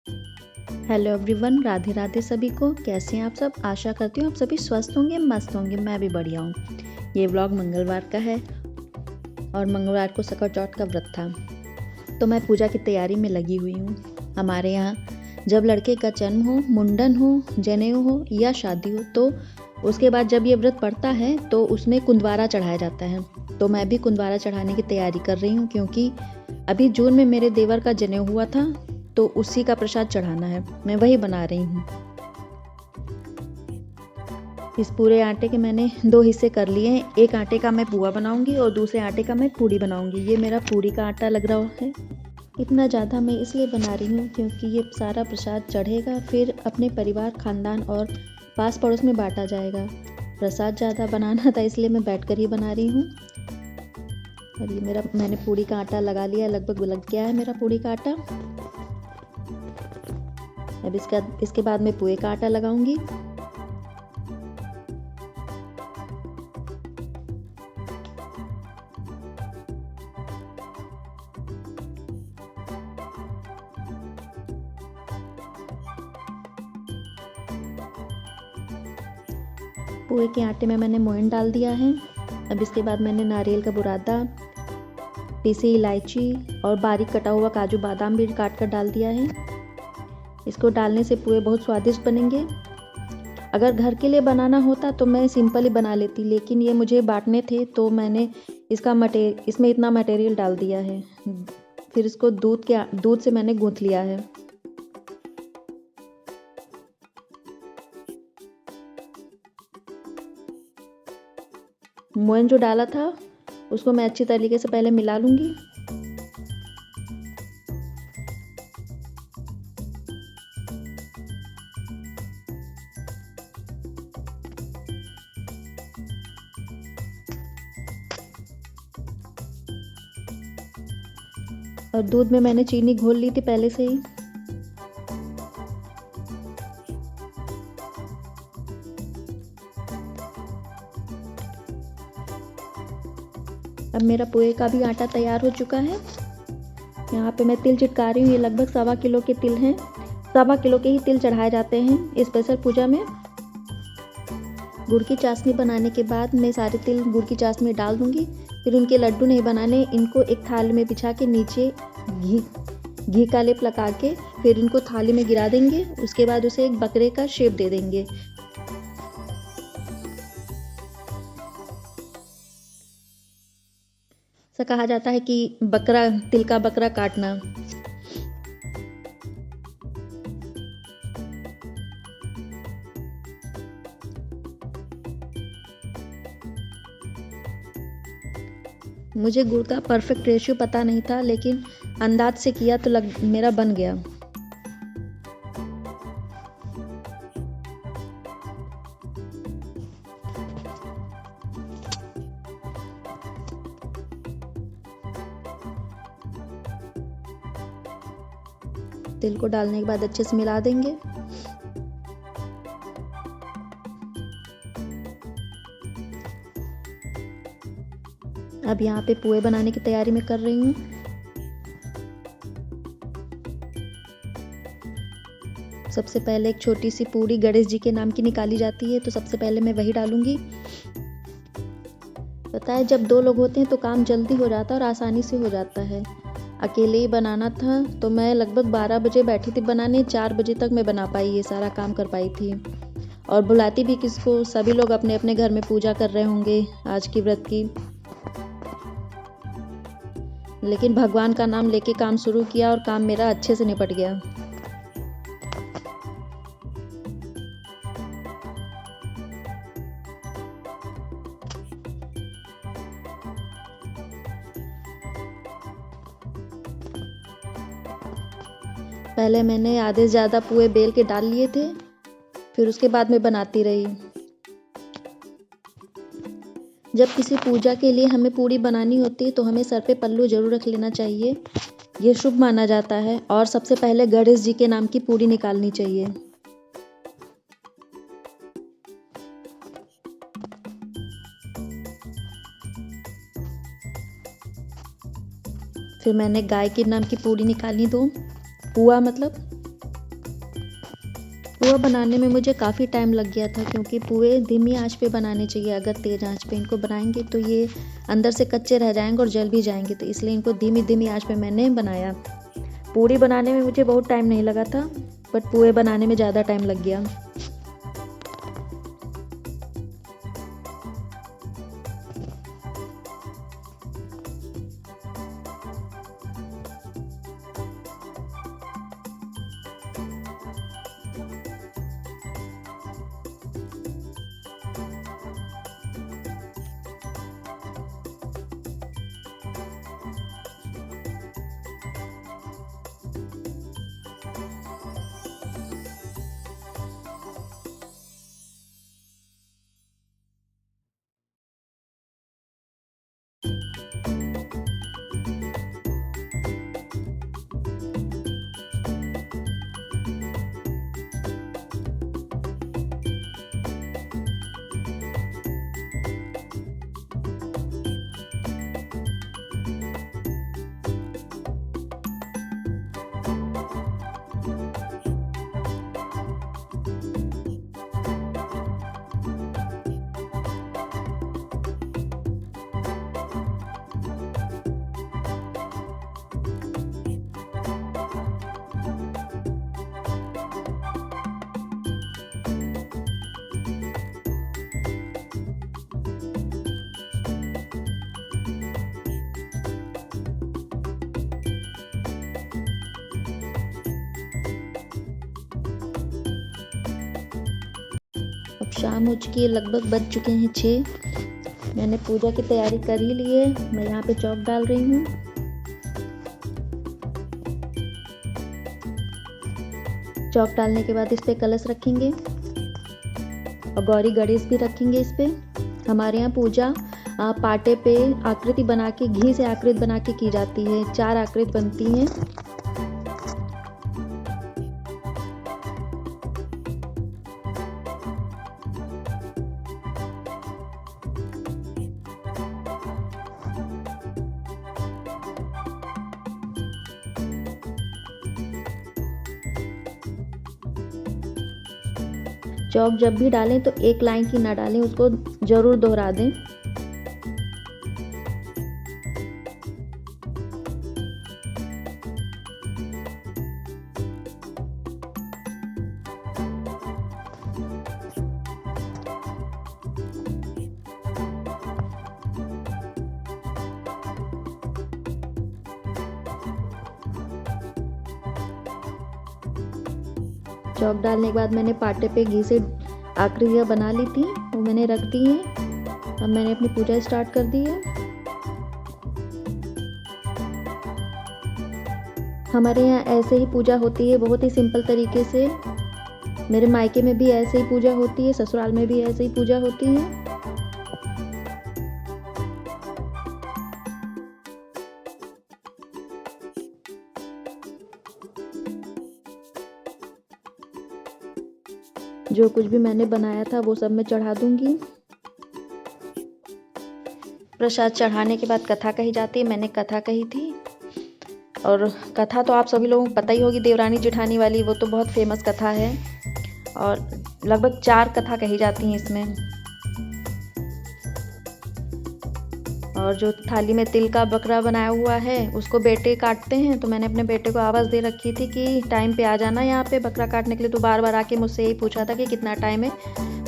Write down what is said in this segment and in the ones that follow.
Hello everyone, Radhe Radhe सभी को। कैसे हैं आप सब? आशा करती हूँ आप सभी स्वस्थ होंगे, मस्त होंगे। मैं भी बढ़िया हूँ। ये व्लॉग मंगलवार का है और मंगलवार को सकल चौथ का व्रत था, तो मैं पूजा की तैयारी में लगी हुई हूँ। हमारे यहाँ जब लड़के का जन्म हो, मुंडन हो, जनेऊ हो या शादी हो, तो उसके बाद जब ये व्रत पड़ता है तो उसमें कुंदवारा चढ़ाया जाता है। तो मैं भी कुंदवारा चढ़ाने की तैयारी कर रही हूँ, क्योंकि अभी जून में मेरे देवर का जनेऊ हुआ था, तो उसी का प्रसाद चढ़ाना है। मैं वही बना रही हूँ। इस पूरे आटे के मैंने 2 हिस्से कर लिए हैं। एक आटे का मैं पुआ बनाऊंगी और दूसरे आटे का मैं पूड़ी बनाऊंगी। ये मेरा पूड़ी का आटा लग रहा है। इतना ज़्यादा मैं इसलिए बना रही हूँ क्योंकि ये सारा प्रसाद चढ़ेगा, फिर अपने परिवार, खानदान और पास पड़ोस में बांटा जाएगा। प्रसाद ज़्यादा बनाना था, इसलिए मैं बैठकर ही बना रही हूँ। और ये मैंने पूड़ी का आटा लगा लिया, लगभग लग गया है मेरा पूड़ी का आटा। अब इसके बाद मैं पुए का आटा लगाऊंगी। पुए के आटे में मैंने मोयन डाल दिया है। अब इसके बाद मैंने नारियल का बुरादा, पीसी इलायची और बारीक कटा हुआ काजू बादाम भी काट कर डाल दिया है। इसको डालने से पुए बहुत स्वादिष्ट बनेंगे। अगर घर के लिए बनाना होता तो मैं सिंपल ही बना लेती, लेकिन ये मुझे बांटने थे तो मैंने इसमें इतना मटेरियल डाल दिया है। फिर इसको दूध से मैंने गूंथ लिया है। मोयन जो डाला था उसको मैं अच्छी तरीके से पहले मिला लूँगी। और दूध में मैंने चीनी घोल ली थी पहले से ही। अब मेरा पोहे का भी आटा तैयार हो चुका है। यहाँ पे मैं तिल चिटका रही हूँ। ये लगभग 1.25 किलो के तिल हैं। 1.25 किलो के ही तिल चढ़ाए जाते हैं स्पेशल पूजा में। गुड़ की चाशनी बनाने के बाद मैं सारे तिल गुड़ की चाशनी में डाल दूंगी। फिर उनके लड्डू नहीं बनाने, इनको एक थाली में बिछा के नीचे घी का लेप लगा के फिर इनको थाली में गिरा देंगे। उसके बाद उसे एक बकरे का शेप दे देंगे। ऐसा कहा जाता है कि तिल का बकरा काटना। मुझे गुड़ का परफेक्ट रेशियो पता नहीं था, लेकिन अंदाज से किया तो मेरा बन गया। तिल को डालने के बाद अच्छे से मिला देंगे। अब यहाँ पे पुए बनाने की तैयारी मैं कर रही हूँ। सबसे पहले एक छोटी सी पूड़ी गणेश जी के नाम की निकाली जाती है, तो सबसे पहले मैं वही डालूंगी। पता है, जब 2 लोग होते हैं तो काम जल्दी हो जाता है और आसानी से हो जाता है। अकेले ही बनाना था तो मैं लगभग 12 बजे बैठी थी बनाने। 4 बजे तक मैं बना पाई, ये सारा काम कर पाई थी। और बुलाती भी किसको? सभी लोग अपने अपने घर में पूजा कर रहे होंगे आज की व्रत की। लेकिन भगवान का नाम लेके काम शुरू किया और काम मेरा अच्छे से निपट गया। पहले मैंने आधे से ज़्यादा पुए बेल के डाल लिए थे, फिर उसके बाद मैं बनाती रही। जब किसी पूजा के लिए हमें पूड़ी बनानी होती है तो हमें सर पे पल्लू जरूर रख लेना चाहिए। ये शुभ माना जाता है। और सबसे पहले गणेश जी के नाम की पूड़ी निकालनी चाहिए। फिर मैंने गाय के नाम की पूड़ी निकाली, 2 पुआ मतलब। पुआ बनाने में मुझे काफ़ी टाइम लग गया था, क्योंकि पुए धीमी आंच पे बनाने चाहिए। अगर तेज़ आंच पे इनको बनाएंगे तो ये अंदर से कच्चे रह जाएंगे और जल भी जाएंगे, तो इसलिए इनको धीमी धीमी आंच पे मैंने बनाया। पूड़ी बनाने में मुझे बहुत टाइम नहीं लगा था, बट पुए बनाने में ज़्यादा टाइम लग गया। अब शाम हो चुकी है, लगभग बज चुके हैं 6। मैंने पूजा की तैयारी कर ही ली है। मैं यहाँ पे चौक डाल रही हूँ। चौक डालने के बाद इस पे कलश रखेंगे और गौरी गणेश भी रखेंगे इस पे। हमारे यहाँ पूजा पाटे पे आकृति बना के, घी से आकृति बना के की जाती है। 4 आकृति बनती हैं। चौक जब भी डालें तो एक लाइन की ना डालें, उसको ज़रूर दोहरा दें। चौक डालने के बाद मैंने पाटे पे घी से आकृतियाँ बना ली थी, वो मैंने रख दी हैं। अब मैंने अपनी पूजा स्टार्ट कर दी है। हमारे यहाँ ऐसे ही पूजा होती है, बहुत ही सिंपल तरीके से। मेरे मायके में भी ऐसे ही पूजा होती है, ससुराल में भी ऐसे ही पूजा होती है। जो कुछ भी मैंने बनाया था वो सब मैं चढ़ा दूंगी। प्रसाद चढ़ाने के बाद कथा कही जाती है। मैंने कथा कही थी, और कथा तो आप सभी लोगों को पता ही होगी, देवरानी जेठानी वाली। वो तो बहुत फेमस कथा है और लगभग 4 कथा कही जाती हैं इसमें। और जो थाली में तिल का बकरा बनाया हुआ है उसको बेटे काटते हैं, तो मैंने अपने बेटे को आवाज़ दे रखी थी कि टाइम पे आ जाना यहाँ पे बकरा काटने के लिए। तो बार बार आके मुझसे यही पूछा था कि कितना टाइम है,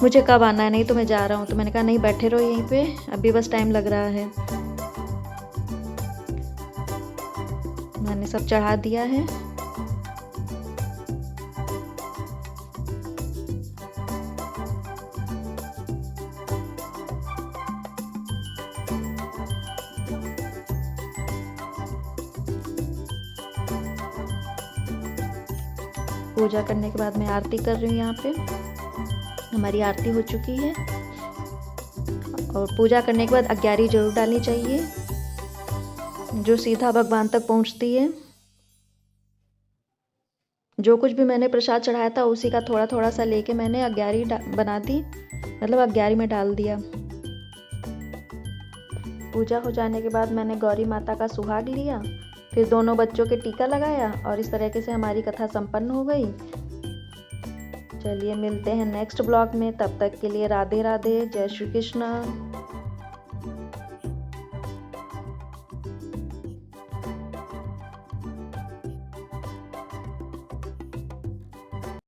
मुझे कब आना है, नहीं तो मैं जा रहा हूँ। तो मैंने कहा नहीं, बैठे रहो यहीं पे, अभी बस टाइम लग रहा है। मैंने सब चढ़ा दिया है। पूजा करने के बाद मैं आरती कर रही हूँ। यहाँ पे हमारी आरती हो चुकी है। और पूजा करने के बाद अग्यारी जरूर डालनी चाहिए, जो सीधा भगवान तक पहुँचती है। जो कुछ भी मैंने प्रसाद चढ़ाया था उसी का थोड़ा थोड़ा सा लेके मैंने अग्यारी बना दी, मतलब अग्यारी में डाल दिया। पूजा हो जाने के बाद मैंने गौरी माता का सुहाग लिया, फिर दोनों बच्चों के टीका लगाया, और इस तरीके से हमारी कथा संपन्न हो गई। चलिए मिलते हैं नेक्स्ट ब्लॉग में, तब तक के लिए राधे राधे, जय श्री कृष्ण।